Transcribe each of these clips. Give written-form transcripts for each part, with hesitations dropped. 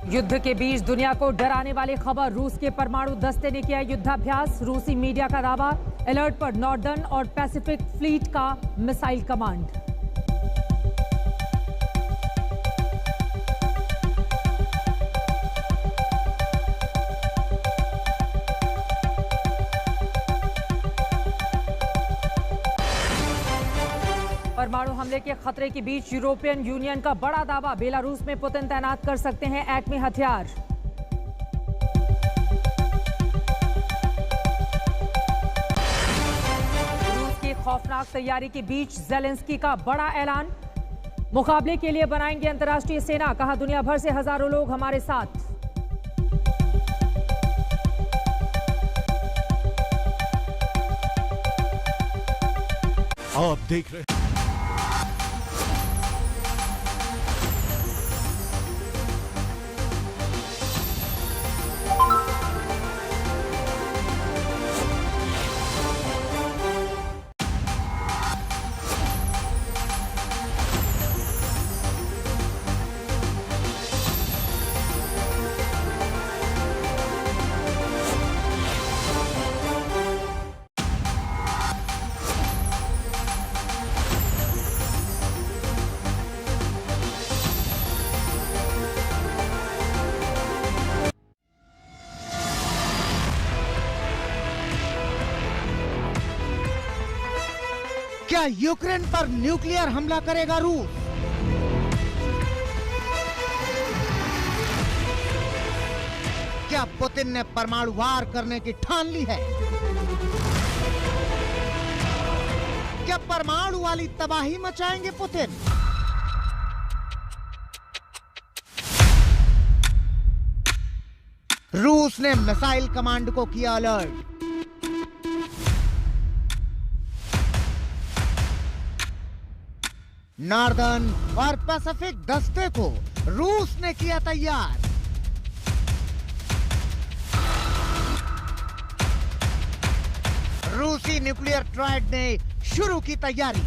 युद्ध के बीच दुनिया को डराने वाली खबर, रूस के परमाणु दस्ते ने किया युद्धाभ्यास। रूसी मीडिया का दावा, अलर्ट पर नॉर्दर्न और पैसिफिक फ्लीट का मिसाइल कमांड। परमाणु हमले के खतरे के बीच यूरोपियन यूनियन का बड़ा दावा, बेलारूस में पुतिन तैनात कर सकते हैं एटमी हथियार। रूस की खौफनाक तैयारी के बीच ज़ेलेंस्की का बड़ा ऐलान, मुकाबले के लिए बनाएंगे अंतर्राष्ट्रीय सेना। कहा, दुनिया भर से हजारों लोग हमारे साथ। आप देख रहे हैं क्या यूक्रेन पर न्यूक्लियर हमला करेगा रूस? क्या पुतिन ने परमाणु वार करने की ठान ली है? क्या परमाणु वाली तबाही मचाएंगे पुतिन? रूस ने मिसाइल कमांड को किया अलर्ट। नॉर्दर्न और पैसिफिक दस्ते को रूस ने किया तैयार। रूसी न्यूक्लियर ट्रायड ने शुरू की तैयारी।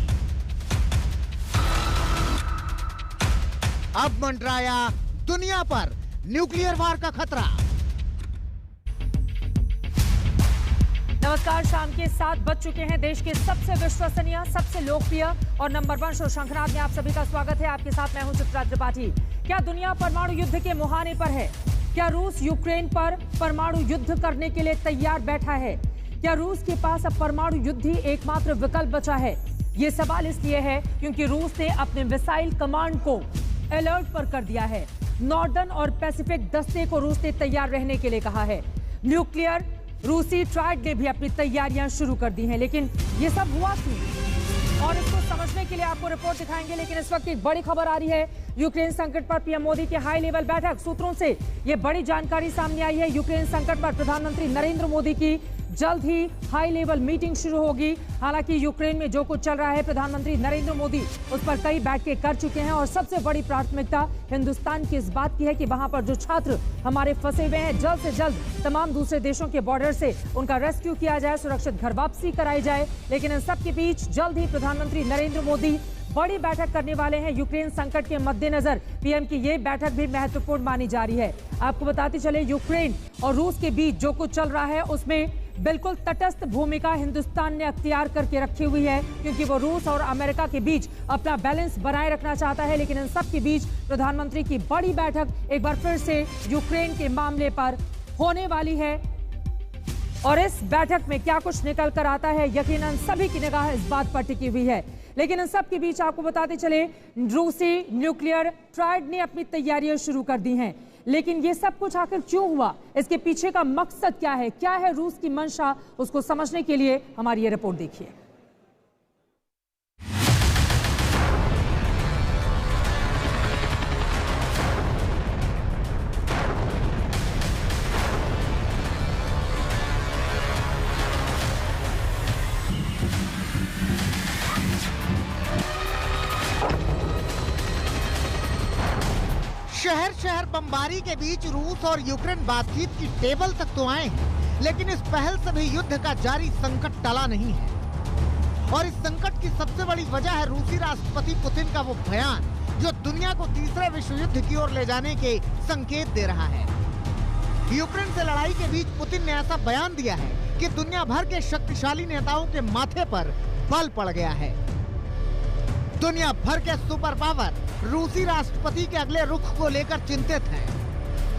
अब मंडराया दुनिया पर न्यूक्लियर वार का खतरा। नमस्कार, शाम के 7 बज चुके हैं। देश के सबसे विश्वसनीय, सबसे लोकप्रिय और नंबर 1 शो शंखनाद में आप सभी का स्वागत है। आपके साथ मैं हूं चित्रा त्रिपाठी। क्या दुनिया परमाणु युद्ध के मुहाने पर है? क्या रूस यूक्रेन पर परमाणु युद्ध करने के लिए तैयार बैठा है? क्या रूस के पास अब परमाणु युद्ध ही एकमात्र विकल्प बचा है? ये सवाल इसलिए है क्योंकि रूस ने अपने मिसाइल कमांड को अलर्ट पर कर दिया है। नॉर्दर्न और पैसिफिक दस्ते को रूस ने तैयार रहने के लिए कहा है। न्यूक्लियर रूसी ट्रायड ने भी अपनी तैयारियां शुरू कर दी हैं। लेकिन ये सब हुआ क्यों, और इसको समझने के लिए आपको रिपोर्ट दिखाएंगे। लेकिन इस वक्त एक बड़ी खबर आ रही है, यूक्रेन संकट पर पीएम मोदी की हाई लेवल बैठक। सूत्रों से ये बड़ी जानकारी सामने आई है। यूक्रेन संकट पर प्रधानमंत्री नरेंद्र मोदी की जल्द ही हाई लेवल मीटिंग शुरू होगी। हालांकि यूक्रेन में जो कुछ चल रहा है, प्रधानमंत्री नरेंद्र मोदी उस पर कई बैठकें कर चुके हैं और सबसे बड़ी प्राथमिकता हिंदुस्तान की इस बात की है कि वहां पर जो छात्र हमारे फंसे हुए हैं, जल्द से जल्द तमाम दूसरे देशों के बॉर्डर से उनका रेस्क्यू किया जाए, सुरक्षित घर वापसी कराई जाए। लेकिन इन सब के बीच जल्द ही प्रधानमंत्री नरेंद्र मोदी बड़ी बैठक करने वाले हैं। यूक्रेन संकट के मद्देनजर पीएम की ये बैठक भी महत्वपूर्ण मानी जा रही है। आपको बताते चले, यूक्रेन और रूस के बीच जो कुछ चल रहा है उसमें बिल्कुल तटस्थ भूमिका हिंदुस्तान ने अख्तियार करके रखी हुई है, क्योंकि वो रूस और अमेरिका के बीच अपना बैलेंस बनाए रखना चाहता है। लेकिन इन सब के बीच प्रधानमंत्री की बड़ी बैठक एक बार फिर से यूक्रेन के मामले पर होने वाली है। और इस बैठक में क्या कुछ निकल कर आता है, यकीनन सभी की निगाह इस बात पर टिकी हुई है। लेकिन इन सब के बीच आपको बताते चले, रूसी न्यूक्लियर ट्रायड ने अपनी तैयारियां शुरू कर दी हैं। लेकिन ये सब कुछ आखिर क्यों हुआ, इसके पीछे का मकसद क्या है, क्या है रूस की मंशा, उसको समझने के लिए हमारी ये रिपोर्ट देखिए। शहर शहर बमबारी के बीच रूस और यूक्रेन बातचीत की टेबल तक तो आए हैं, लेकिन इस पहल से भी युद्ध का जारी संकट टला नहीं है। और इस संकट की सबसे बड़ी वजह है रूसी राष्ट्रपति पुतिन का वो बयान जो दुनिया को तीसरे विश्व युद्ध की ओर ले जाने के संकेत दे रहा है। यूक्रेन से लड़ाई के बीच पुतिन ने ऐसा बयान दिया है कि दुनिया भर के शक्तिशाली नेताओं के माथे पर बल पड़ गया है। दुनिया भर के सुपर पावर रूसी राष्ट्रपति के अगले रुख को लेकर चिंतित हैं।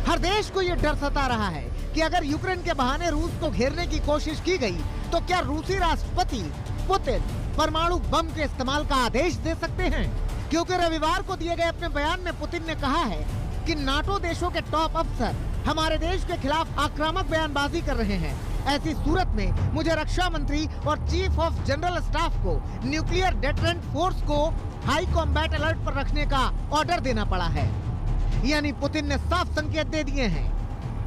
हर देश को यह डर सता रहा है कि अगर यूक्रेन के बहाने रूस को घेरने की कोशिश की गई तो क्या रूसी राष्ट्रपति पुतिन परमाणु बम के इस्तेमाल का आदेश दे सकते हैं। क्योंकि रविवार को दिए गए अपने बयान में पुतिन ने कहा है कि नाटो देशों के टॉप अफसर हमारे देश के खिलाफ आक्रामक बयानबाजी कर रहे हैं। ऐसी सूरत में मुझे रक्षा मंत्री और चीफ ऑफ जनरल स्टाफ को न्यूक्लियर डेटरेंट फोर्स को हाई कॉम्बैट अलर्ट पर रखने का ऑर्डर देना पड़ा है। यानी पुतिन ने साफ संकेत दे दिए हैं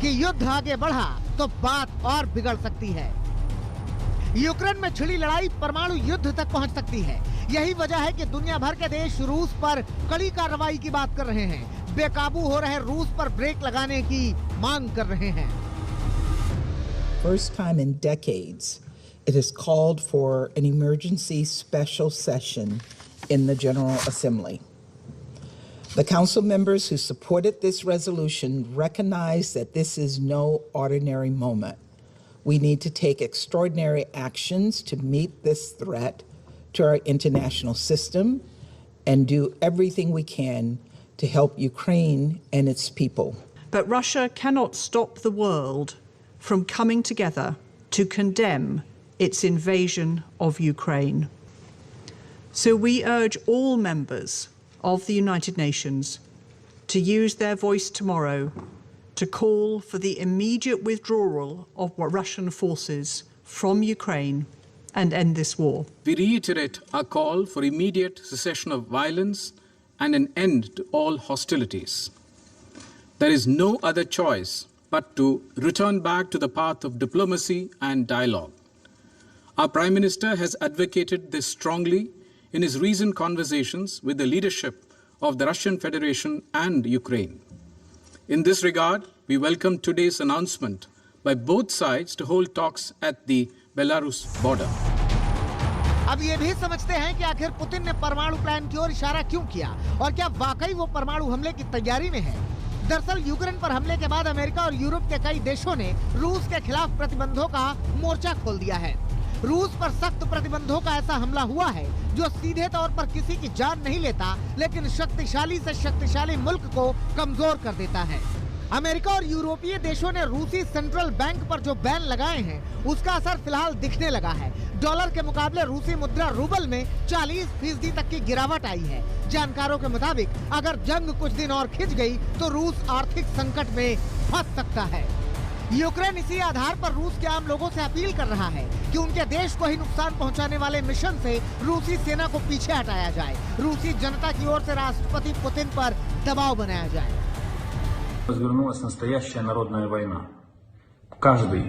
कि युद्ध आगे बढ़ा तो बात और बिगड़ सकती है। यूक्रेन में छिड़ी लड़ाई परमाणु युद्ध तक पहुंच सकती है। यही वजह है कि दुनिया भर के देश रूस पर कड़ी कार्रवाई की बात कर रहे हैं। बेकाबू हो रहे रूस पर ब्रेक लगाने की मांग कर रहे हैं। First time in decades, it has called for an emergency special session in the General Assembly. The council members who supported this resolution recognize that this is no ordinary moment. We need to take extraordinary actions to meet this threat to our international system and do everything we can to help Ukraine and its people. But Russia cannot stop the world from coming together to condemn its invasion of Ukraine. So we urge all members of the United Nations to use their voice tomorrow to call for the immediate withdrawal of Russian forces from Ukraine and end this war. We reiterate our call for immediate cessation of violence and an end to all hostilities. There is no other choice but to return back to the path of diplomacy and dialogue. Our Prime Minister has advocated this strongly in his recent conversations with the leadership of the Russian Federation and Ukraine. In this regard, we welcome today's announcement by both sides to hold talks at the Belarus border. अब ये भी समझते हैं कि आखिर Putin ने परमाणु plan की ओर इशारा क्यों किया और क्या वाकई वो परमाणु हमले की तैयारी में है। दरअसल यूक्रेन पर हमले के बाद अमेरिका और यूरोप के कई देशों ने रूस के खिलाफ प्रतिबंधों का मोर्चा खोल दिया है। रूस पर सख्त प्रतिबंधों का ऐसा हमला हुआ है जो सीधे तौर पर किसी की जान नहीं लेता, लेकिन शक्तिशाली से शक्तिशाली मुल्क को कमजोर कर देता है। अमेरिका और यूरोपीय देशों ने रूसी सेंट्रल बैंक पर जो बैन लगाए हैं उसका असर फिलहाल दिखने लगा है। डॉलर के मुकाबले रूसी मुद्रा रूबल में 40% तक की गिरावट आई है। जानकारों के मुताबिक अगर जंग कुछ दिन और खिंच गई तो रूस आर्थिक संकट में फंस सकता है। यूक्रेन इसी आधार पर रूस के आम लोगों से अपील कर रहा है कि उनके देश को ही नुकसान पहुंचाने वाले मिशन से रूसी सेना को पीछे हटाया जाए। रूसी जनता की ओर से राष्ट्रपति पुतिन पर दबाव बनाया जाए। Развернулась настоящая народная война. Каждый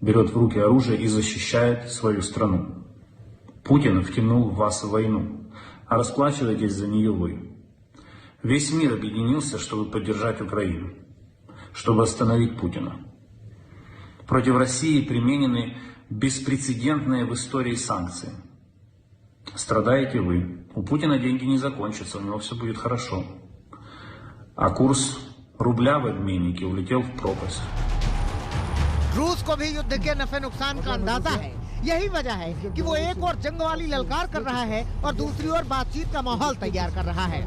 берет в руки оружие и защищает свою страну. Путин втянул вас в войну, а расплачиваетесь за нее вы. Весь мир объединился, чтобы поддержать Украину, чтобы остановить Путина. Против России применены беспрецедентные в истории санкции. Страдаете вы. У Путина деньги не закончатся, у него все будет хорошо. А курс रुपया в обменнике улетел в пропасть. रूस को भी युद्ध के नफे नुकसान का अंदाजा है। यही वजह है कि वो एक और जंग वाली ललकार कर रहा है और दूसरी ओर बातचीत का माहौल तैयार कर रहा है।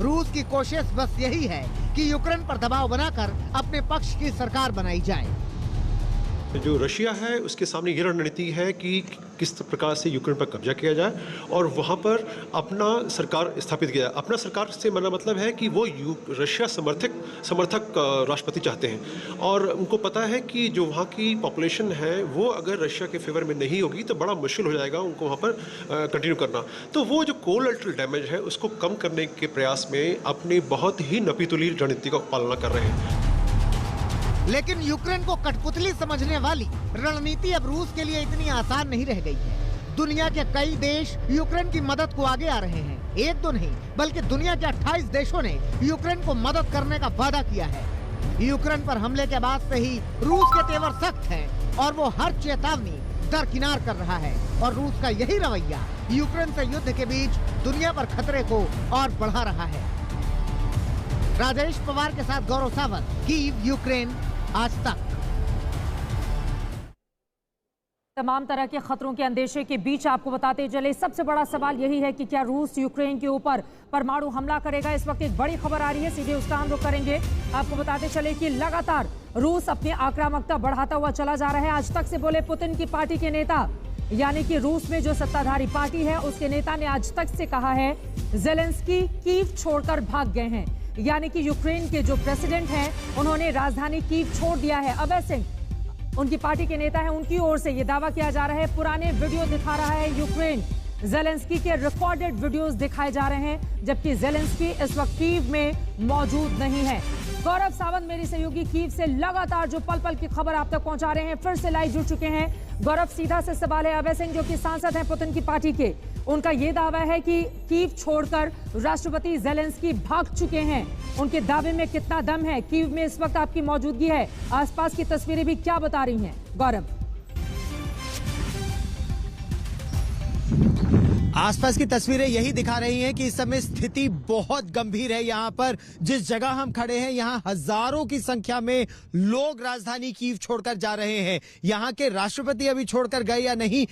रूस की कोशिश बस यही है कि यूक्रेन पर दबाव बनाकर अपने पक्ष की सरकार बनाई जाए। जो रशिया है उसके सामने ये रणनीति है कि किस प्रकार से यूक्रेन पर कब्जा किया जाए और वहाँ पर अपना सरकार स्थापित किया जाए। अपना सरकार से मतलब है कि वो रशिया समर्थक राष्ट्रपति चाहते हैं और उनको पता है कि जो वहाँ की पॉपुलेशन है वो अगर रशिया के फेवर में नहीं होगी तो बड़ा मुश्किल हो जाएगा उनको वहाँ पर कंटिन्यू करना। तो वो जो कोलैटरल डैमेज है उसको कम करने के प्रयास में अपनी बहुत ही नपीतुली रणनीति का पालना कर रहे हैं। लेकिन यूक्रेन को कठपुतली समझने वाली रणनीति अब रूस के लिए इतनी आसान नहीं रह गई है। दुनिया के कई देश यूक्रेन की मदद को आगे आ रहे हैं। एक दो नहीं बल्कि दुनिया के 28 देशों ने यूक्रेन को मदद करने का वादा किया है। यूक्रेन पर हमले के बाद से ही रूस के तेवर सख्त हैं और वो हर चेतावनी दरकिनार कर रहा है और रूस का यही रवैया यूक्रेन से युद्ध के बीच दुनिया पर खतरे को और बढ़ा रहा है। राजेश पवार के साथ गौरव सावंत, कीव, यूक्रेन, आज तक। तमाम तरह के खतरों के अंदेशे के बीच आपको बताते चले, सबसे बड़ा सवाल यही है कि क्या रूस यूक्रेन के ऊपर परमाणु हमला करेगा। इस वक्त एक बड़ी खबर आ रही है, सीधे उसका हम रुख करेंगे। आपको बताते चले कि लगातार रूस अपनी आक्रामकता बढ़ाता हुआ चला जा रहा है। आज तक से बोले पुतिन की पार्टी के नेता, यानी कि रूस में जो सत्ताधारी पार्टी है उसके नेता ने आज तक से कहा है जेलेंस्की कीव छोड़कर भाग गए हैं, यानी कि यूक्रेन के जो प्रेसिडेंट हैं उन्होंने राजधानी कीव छोड़ दिया है। अभय सिंह उनकी पार्टी के नेता हैं, उनकी ओर से यह दावा किया जा रहा है। पुराने वीडियो दिखा रहा है यूक्रेन, जेलेंस्की के रिकॉर्डेड वीडियोस दिखाए जा रहे हैं, जबकि जेलेंस्की इस वक्त कीव में मौजूद नहीं है। गौरव सावंत मेरी सहयोगी कीव से लगातार जो पल पल की खबर आप तक पहुंचा रहे हैं, फिर से लाइव जुड़ चुके हैं। गौरव, सीधा से सवाल है, अभय सिंह जो कि सांसद हैं पुतिन की पार्टी के, उनका यह दावा है कि कीव छोड़कर राष्ट्रपति जेलेंस्की भाग चुके हैं। उनके दावे में कितना दम है? कीव में इस वक्त आपकी मौजूदगी है, आसपास की तस्वीरें भी क्या बता रही हैं? गौरव, आसपास की तस्वीरें यही दिखा रही हैं कि इस समय स्थिति बहुत गंभीर है। यहाँ पर जिस जगह हम खड़े हैं, यहाँ हजारों की संख्या में लोग राजधानी कीव छोड़कर जा रहे हैं। यहाँ के राष्ट्रपति अभी छोड़कर गए या नहीं,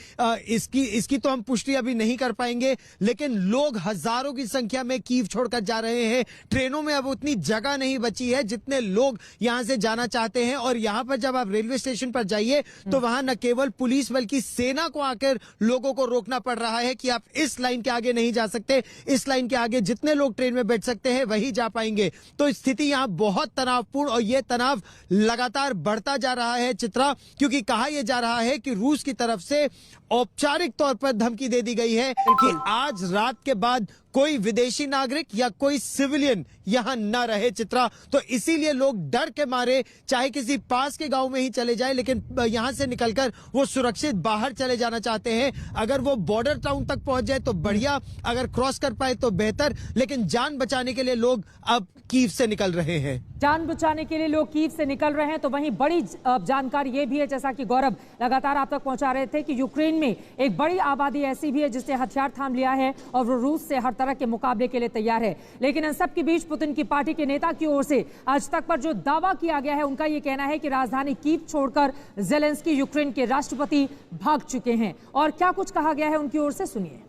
इसकी तो हम पुष्टि अभी नहीं कर पाएंगे, लेकिन लोग हजारों की संख्या में कीव छोड़कर जा रहे हैं। ट्रेनों में अब उतनी जगह नहीं बची है जितने लोग यहाँ से जाना चाहते हैं। और यहाँ पर जब आप रेलवे स्टेशन पर जाइए तो वहां न केवल पुलिस बल्कि सेना को आकर लोगों को रोकना पड़ रहा है कि आप इस लाइन के आगे नहीं जा सकते, इस लाइन के आगे जितने लोग ट्रेन में बैठ सकते हैं वही जा पाएंगे। तो स्थिति यहां बहुत तनावपूर्ण, और यह तनाव लगातार बढ़ता जा रहा है चित्रा, क्योंकि कहा यह जा रहा है कि रूस की तरफ से औपचारिक तौर पर धमकी दे दी गई है कि आज रात के बाद कोई विदेशी नागरिक या कोई सिविलियन यहां न रहे चित्रा। तो इसीलिए लोग डर के मारे चाहे किसी पास के गांव में ही चले जाए, लेकिन यहां से निकलकर वो सुरक्षित बाहर चले जाना चाहते हैं। अगर वो बॉर्डर टाउन तक पहुंच जाए तो बढ़िया, अगर क्रॉस कर पाए तो बेहतर, लेकिन जान बचाने के लिए लोग अब कीव से निकल रहे हैं। जान बचाने के लिए लोग कीव से निकल रहे हैं। तो वहीं बड़ी जानकारी ये भी है, जैसा कि गौरव लगातार आप तक पहुंचा रहे थे, कि यूक्रेन में एक बड़ी आबादी ऐसी भी है जिसने हथियार थाम लिया है और वो रूस से हर तरह के मुकाबले के लिए तैयार है। लेकिन इन सब के बीच पुतिन की पार्टी के नेता की ओर से आज तक पर जो दावा किया गया है, उनका ये कहना है कि राजधानी कीव छोड़कर जेलेंस्की यूक्रेन के राष्ट्रपति भाग चुके हैं। और क्या कुछ कहा गया है उनकी ओर से, सुनिए।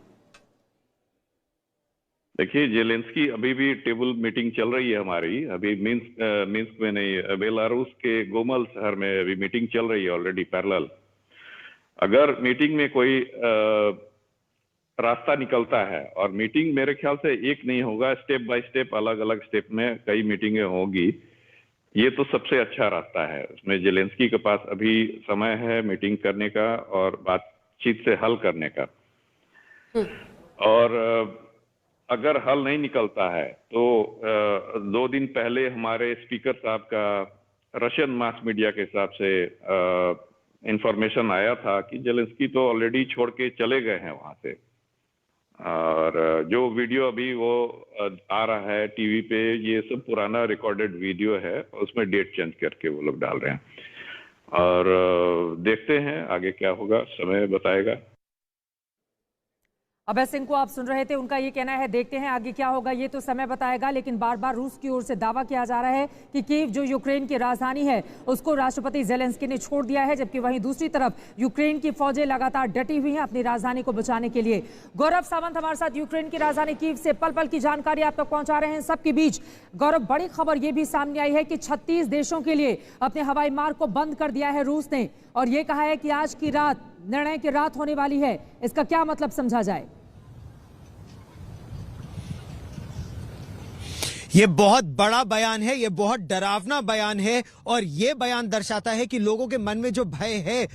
देखिए, जेलेंस्की अभी भी टेबल मीटिंग चल रही है हमारी, अभी मिन्स्क में नहीं, बेलारूस के गोमल शहर में अभी मीटिंग चल रही है ऑलरेडी पैरेलल। अगर मीटिंग में कोई रास्ता निकलता है, और मीटिंग मेरे ख्याल से एक नहीं होगा, स्टेप बाय स्टेप, अलग अलग स्टेप में कई मीटिंगें होगी, ये तो सबसे अच्छा रास्ता है। उसमें जेलेंस्की के पास अभी समय है मीटिंग करने का और बातचीत से हल करने का। और अगर हल नहीं निकलता है तो 2 दिन पहले हमारे स्पीकर साहब का रशियन मास मीडिया के हिसाब से इंफॉर्मेशन आया था कि जेलेंस्की तो ऑलरेडी छोड़ के चले गए हैं वहां से। और जो वीडियो अभी वो आ रहा है टीवी पे, ये सब पुराना रिकॉर्डेड वीडियो है, उसमें डेट चेंज करके वो लोग डाल रहे हैं। और देखते हैं आगे क्या होगा, समय बताएगा। अभय सिंह को आप सुन रहे थे, उनका ये कहना है देखते हैं आगे क्या होगा, ये तो समय बताएगा। लेकिन बार बार रूस की ओर से दावा किया जा रहा है कि कीव जो यूक्रेन की राजधानी है उसको राष्ट्रपति जेलेंस्की ने छोड़ दिया है, जबकि वहीं दूसरी तरफ यूक्रेन की फौजें लगातार डटी हुई हैं अपनी राजधानी को बचाने के लिए। गौरव सावंत हमारे साथ यूक्रेन की राजधानी कीव से पल पल की जानकारी आप तक पहुंचा रहे हैं। सबके बीच गौरव, बड़ी खबर यह भी सामने आई है कि 36 देशों के लिए अपने हवाई मार्ग को बंद कर दिया है रूस ने, और ये कहा है कि आज की रात निर्णय की रात होने वाली है। इसका क्या मतलब समझा जाए? ये बहुत बड़ा बयान है, ये बहुत डरावना बयान है, और ये बयान दर्शाता है कि लोगों के मन में जो भय है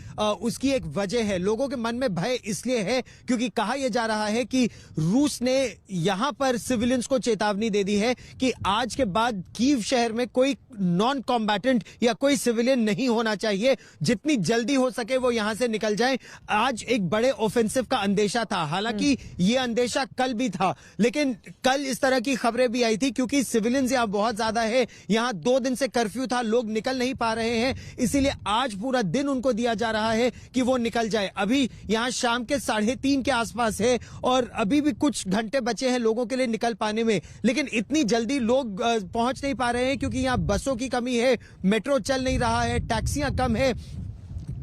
उसकी एक वजह है। लोगों के मन में भय इसलिए है क्योंकि कहा यह जा रहा है कि रूस ने यहां पर सिविलियंस को चेतावनी दे दी है कि आज के बाद कीव शहर में कोई नॉन कॉम्बैटेंट या कोई सिविलियन नहीं होना चाहिए। जितनी जल्दी हो सके वो यहां से निकल जाएं। आज एक बड़े ऑफेंसिव का अंदेशा था, हालांकि ये अंदेशा कल भी था, लेकिन कल इस तरह की खबरें भी आई थी क्योंकि सिविलियंस यहां बहुत ज्यादा है। यहां 2 दिन से कर्फ्यू था, लोग निकल नहीं पा रहे हैं, इसीलिए आज पूरा दिन उनको दिया जा रहा है कि वो निकल जाए। अभी यहां शाम के 3:30 के आसपास है और अभी भी कुछ घंटे बचे हैं लोगों के लिए निकल पाने में, लेकिन इतनी जल्दी लोग पहुंच नहीं पा रहे हैं क्योंकि यहां बसों की कमी है, मेट्रो चल नहीं रहा है, टैक्सियां कम है,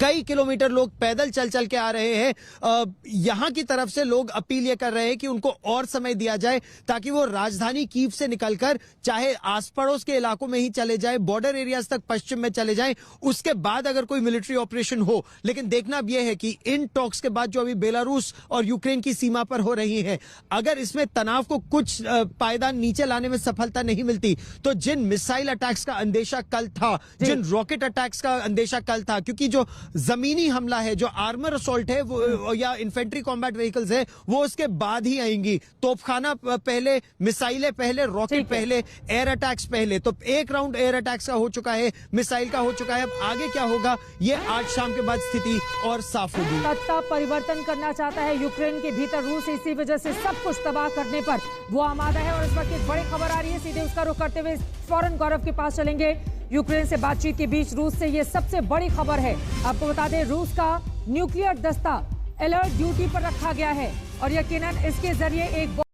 कई किलोमीटर लोग पैदल चल चल के आ रहे हैं। यहां की तरफ से लोग अपील ये कर रहे हैं कि उनको और समय दिया जाए ताकि वो राजधानी कीव से निकलकर चाहे आस पड़ोस के इलाकों में ही चले जाए, बॉर्डर एरियाज तक पश्चिम में चले जाएं, उसके बाद अगर कोई मिलिट्री ऑपरेशन हो। लेकिन देखना अब यह है कि इन टॉक्स के बाद जो अभी बेलारूस और यूक्रेन की सीमा पर हो रही है, अगर इसमें तनाव को कुछ पायदान नीचे लाने में सफलता नहीं मिलती तो जिन मिसाइल अटैक्स का अंदेशा कल था, जिन रॉकेट अटैक्स का अंदेशा कल था, क्योंकि जो जमीनी हमला है, जो आर्मर असॉल्ट है वो या इन्फेंट्री कॉम्बैट व्हीकल्स है, वो उसके बाद ही आएंगी। तोपखाना पहले, मिसाइलें पहले, रॉकेट पहले, एयर अटैक्स पहले। तो एक राउंड एयर अटैक्स का हो चुका है, मिसाइल का हो चुका है, अब आगे क्या होगा ये आज शाम के बाद स्थिति और साफ होगी। सत्ता परिवर्तन करना चाहता है यूक्रेन के भीतर रूस, इसी वजह से सब कुछ तबाह करने पर वो आमादा है। और इस वक्त एक बड़ी खबर आ रही है, सीधे उसका रुख करते हुए फौरन गौरव के पास चलेंगे। यूक्रेन से बातचीत के बीच रूस से ये सबसे बड़ी खबर है। आपको बता दें, रूस का न्यूक्लियर दस्ता अलर्ट ड्यूटी पर रखा गया है और यकीनन इसके जरिए एक